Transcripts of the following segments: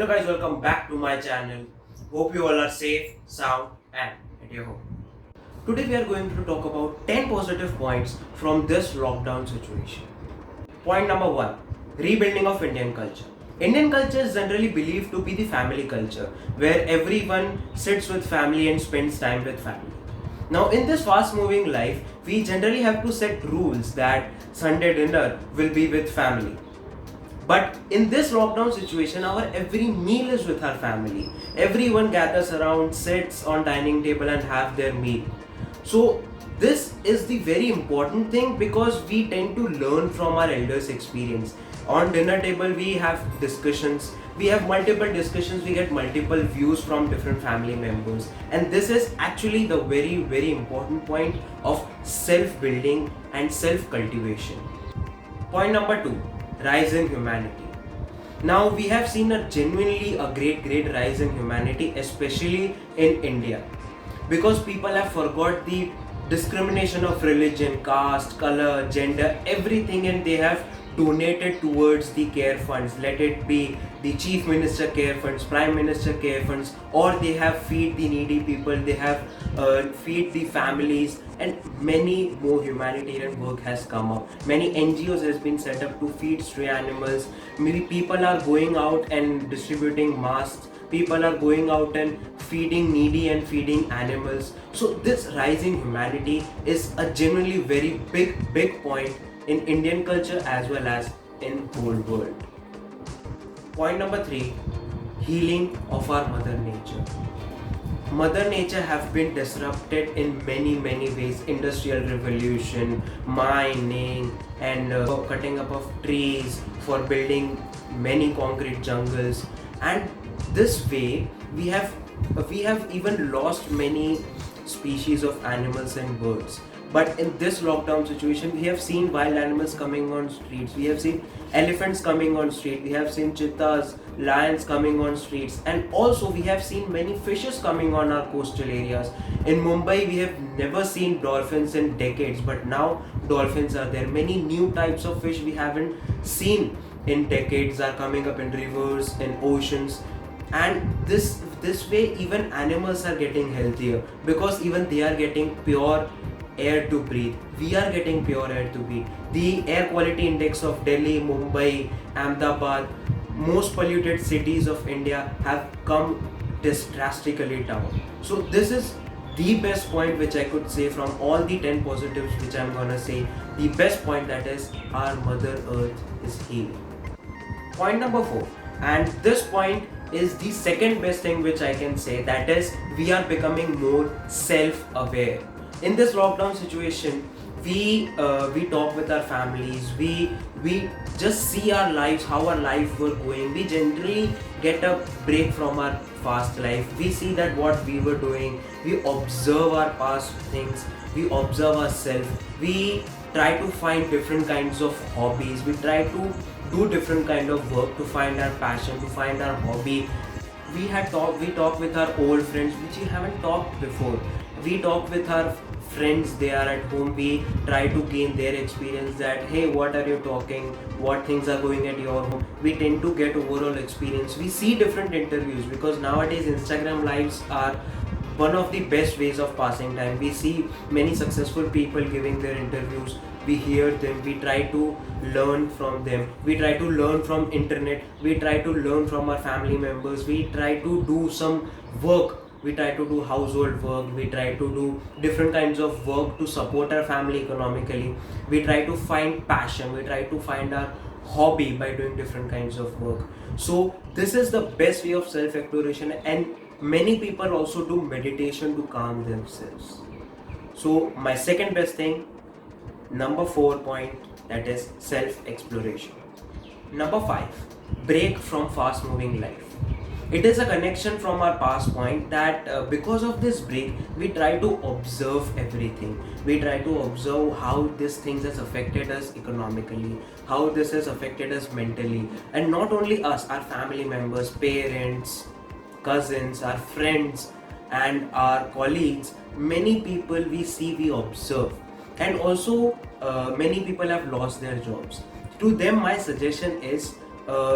Hello guys, welcome back to my channel. Hope you all are safe, sound and at your home. Today we are going to talk about 10 positive points from this lockdown situation. Point number 1. Rebuilding of Indian culture. Indian culture is generally believed to be the family culture where everyone sits with family and spends time with family. Now in this fast moving life, we generally have to set rules that Sunday dinner will be with family. But in this lockdown situation, our every meal is with our family. Everyone gathers around, sits on dining table and have their meal. So this is the very important thing because we tend to learn from our elders' experience. On dinner table, we have discussions. We have multiple discussions. We get multiple views from different family members, and this is actually the very important point of self-building and self-cultivation. Point number 2, rise in humanity. Now we have seen a genuinely a great rise in humanity, especially in India, because people have forgot the discrimination of religion, caste, color, gender, everything, and they have donated towards the care funds. Let it be the chief minister care funds, prime minister care funds, or they have feed the needy people, they have feed the families, and many more humanitarian work has come up. Many NGOs has been set up to feed stray animals. Maybe people are going out and distributing masks. People are going out and feeding needy and feeding animals. So this rising humanity is a genuinely very big point in Indian culture as well as in whole world. Point number 3, healing of our mother nature. Mother nature have been disrupted in many ways. Industrial revolution, mining, and cutting up of trees for building many concrete jungles, and this way we have even lost many species of animals and birds. But in this lockdown situation, we have seen wild animals coming on streets. We have seen elephants coming on street. We have seen cheetahs, lions coming on streets, and also we have seen many fishes coming on our coastal areas. In Mumbai, we have never seen dolphins in decades, but now dolphins are there. Many new types of fish we haven't seen in decades are coming up in rivers, in oceans, and this way even animals are getting healthier because even they are getting pure air to breathe. We are getting pure air to breathe. The air quality index of Delhi, Mumbai, Ahmedabad, most polluted cities of India have come drastically down. So this is the best point which I could say from all the 10 positives which I'm gonna say. The best point, that is our Mother Earth is healing. Point number 4, and this point is the second best thing which I can say, that is we are becoming more self-aware. In this lockdown situation, we talk with our families, we just see our lives, how our life were going. We generally get a break from our past life. We see that what we were doing, we observe our past things, we observe ourselves, we try to find different kinds of hobbies, we try to do different kind of work to find our passion, to find our hobby. We talk with our old friends which we haven't talked before. We talk with our friends, they are at home. We try to gain their experience, that hey, what are you talking, what things are going at your home. We tend to get overall experience. We see different interviews because nowadays Instagram lives are one of the best ways of passing time. We see many successful people giving their interviews, we hear them, we try to learn from them, we try to learn from internet, we try to learn from our family members, we try to do some work, we try to do household work, we try to do different kinds of work to support our family economically. We try to find passion, we try to find our hobby by doing different kinds of work. So this is the best way of self exploration, and many people also do meditation to calm themselves. So my second best thing, number 4 point, that is self exploration. Number 5, break from fast moving life. It is a connection from our past point that because of this break, we try to observe everything. We try to observe how this thing has affected us economically, how this has affected us mentally, and not only us, our family members, parents, cousins, our friends, and our colleagues. Many people we see, we observe, and also many people have lost their jobs. To them, my suggestion is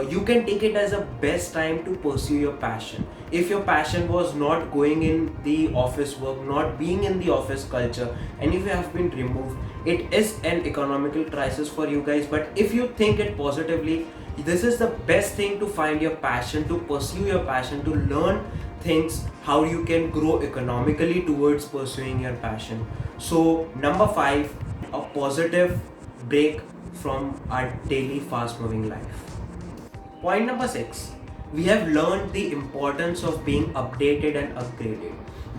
you can take it as a best time to pursue your passion. If your passion was not going in the office work, not being in the office culture, and if you have been removed, it is an economical crisis for you guys. But if you think it positively, this is the best thing to find your passion, to pursue your passion, to learn things how you can grow economically towards pursuing your passion. So number 5, a positive break from our daily fast moving life. Point number 6, we have learned the importance of being updated and upgraded.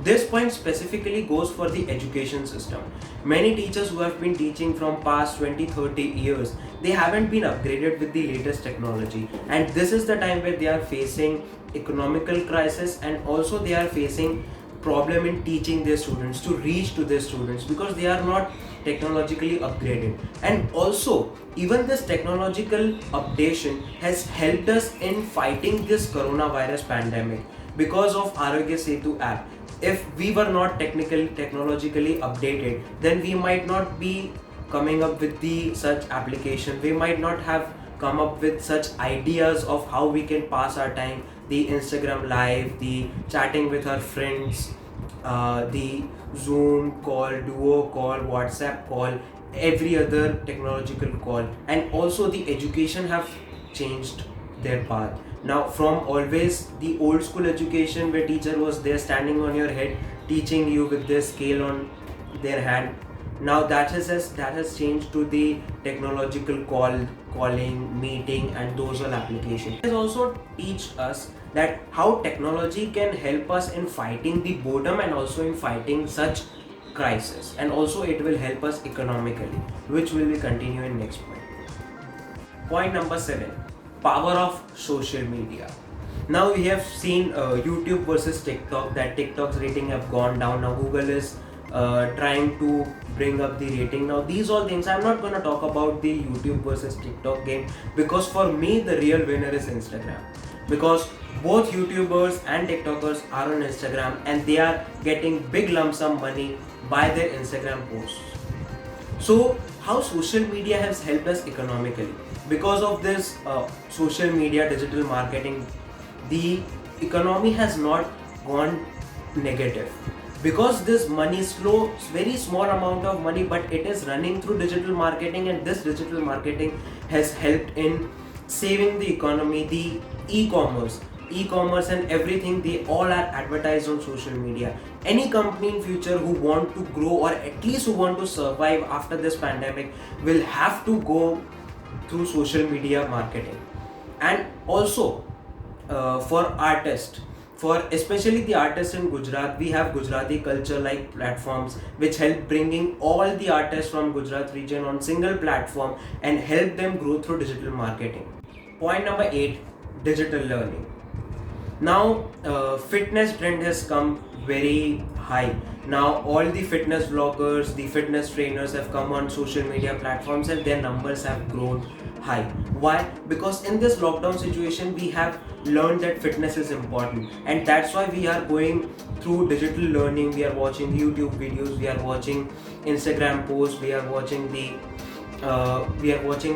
This point specifically goes for the education system. Many teachers who have been teaching from past 20-30 years, they haven't been upgraded with the latest technology, and this is the time where they are facing economical crisis, and also they are facing problem in teaching their students, to reach to their students, because they are not technologically upgraded. And also even this technological updation has helped us in fighting this coronavirus pandemic because of Arogya Setu app. If we were not technologically updated, then we might not be coming up with the such application, we might not have come up with such ideas of how we can pass our time, the Instagram live, the chatting with our friends, the Zoom call, Duo call, WhatsApp call, every other technological call. And also the education have changed their path. Now from always the old school education where teacher was there standing on your head teaching you with their scale on their hand, now that has changed to the technological calling, meeting, and those all applications. It also teach us that how technology can help us in fighting the boredom and also in fighting such crisis, and also it will help us economically, which will be continue in next point. Point number 7, power of social media. Now we have seen YouTube versus TikTok, that TikTok's rating have gone down. Now Google is trying to bring up the rating. Now these all things, I'm not going to talk about the YouTube versus TikTok game, because for me the real winner is Instagram, because both YouTubers and TikTokers are on Instagram and they are getting big lump sum money by their Instagram posts. So how social media has helped us economically? Because of this social media digital marketing, the economy has not gone negative, because this money is slow, very small amount of money, but it is running through digital marketing, and this digital marketing has helped in saving the economy. The e-commerce and everything, they all are advertised on social media. Any company in future who want to grow, or at least who want to survive after this pandemic, will have to go through social media marketing. And also for artists, for especially the artists in Gujarat, we have Gujarati culture like platforms which help bringing all the artists from Gujarat region on single platform and help them grow through digital marketing. Point number 8, digital learning. Now fitness trend has come very high. Now all the fitness vloggers, the fitness trainers have come on social media platforms, and their numbers have grown high. Why? Because in this lockdown situation we have learned that fitness is important, and that's why we are going through digital learning. We are watching YouTube videos, we are watching Instagram posts, we are watching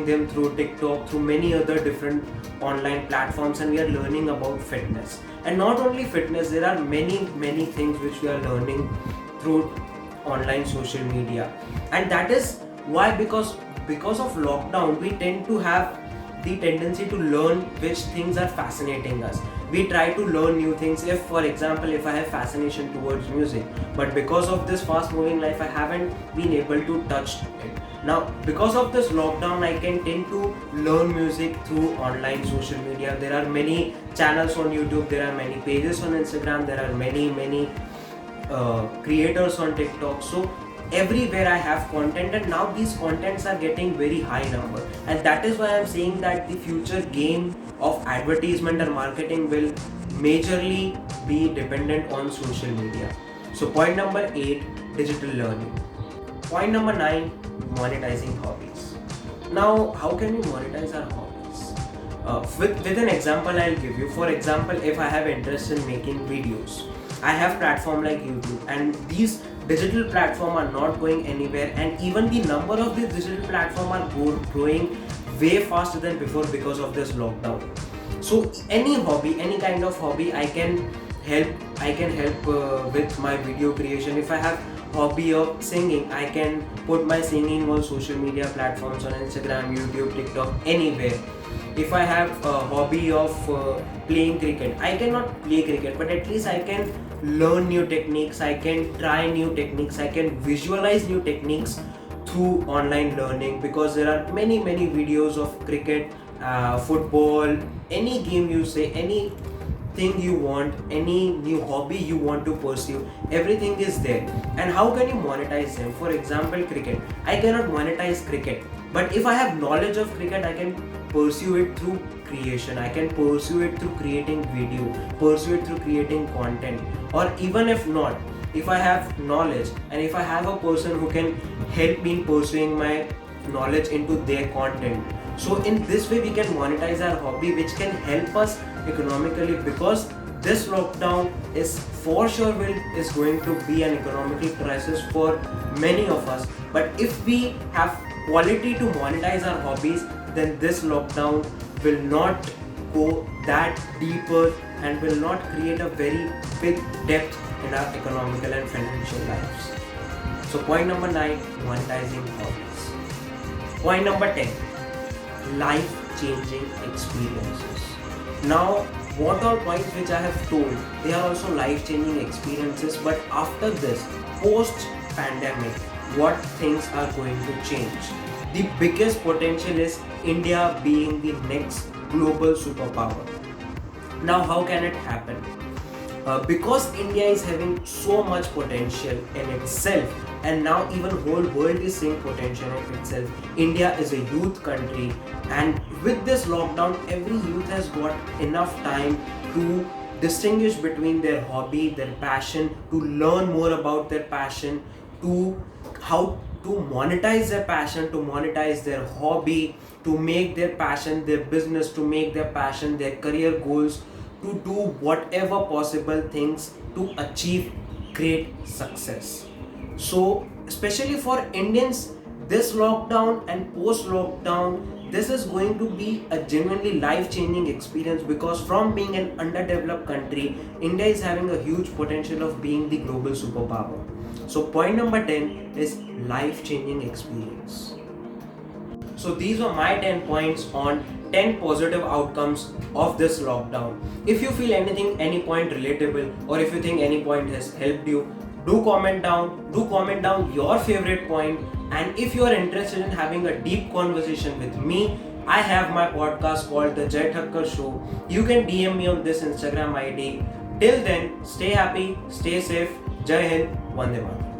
them through TikTok, through many other different online platforms, and we are learning about fitness. And not only fitness, there are many things which we are learning through online social media. And that is why, because of lockdown, we tend to have the tendency to learn which things are fascinating us. We try to learn new things. If for example, if I have fascination towards music, but because of this fast moving life I haven't been able to touch it. Now because of this lockdown, I can tend to learn music through online social media. There are many channels on YouTube, there are many pages on Instagram, there are many creators on TikTok. So everywhere I have content, and now these contents are getting very high number, and that is why I'm saying that the future game of advertisement and marketing will majorly be dependent on social media. So point number 8, digital learning. Point number 9, monetizing hobbies. Now how can we monetize our hobbies? With an example I'll give you. For example, if I have interest in making videos, I have platform like YouTube, and these digital platform are not going anywhere, and even the number of these digital platform are growing way faster than before because of this lockdown. So any hobby, any kind of hobby, I can help with my video creation. If I have hobby of singing, I can put my singing on social media platforms, on Instagram, YouTube, TikTok, anywhere. If I have a hobby of playing cricket, I cannot play cricket, but at least I can learn new techniques, I can try new techniques, I can visualize new techniques through online learning, because there are many videos of cricket, football, any game you say, anything you want, any new hobby you want to pursue, everything is there. And how can you monetize them? For example, cricket, I cannot monetize cricket, but if I have knowledge of cricket, I can pursue it through creation, I can pursue it through creating video, pursue it through creating content. Or even if not, if I have knowledge and if I have a person who can help me in pursuing my knowledge into their content, so in this way we can monetize our hobby, which can help us economically, because this lockdown is for sure is going to be an economical crisis for many of us. But if we have quality to monetize our hobbies, then this lockdown will not go that deeper and will not create a very big depth in our economical and financial lives. So point number 9, monetizing hobbies. Point number 10, life-changing experiences. Now, what all points which I have told, they are also life-changing experiences, but after this, post-pandemic, what things are going to change? The biggest potential is India being the next global superpower. Now, how can it happen? Because India is having so much potential in itself, and now even whole world is seeing potential in itself. India is a youth country, and with this lockdown, every youth has got enough time to distinguish between their hobby, their passion, to learn more about their passion, to how to monetize their passion, to monetize their hobby, to make their passion their business, to make their passion their career goals, to do whatever possible things to achieve great success. So especially for Indians, this lockdown and post lockdown, this is going to be a genuinely life-changing experience, because from being an underdeveloped country, India is having a huge potential of being the global superpower. So point number 10 is life-changing experience. So these were my 10 points on 10 positive outcomes of this lockdown. If you feel any point relatable, or if you think any point has helped you, do comment down your favorite point. And if you are interested in having a deep conversation with me, I have my podcast called The Jay Thakkar Show. You can DM me on this Instagram ID. Till then, stay happy, stay safe. Jai Hind, Vande Mataram.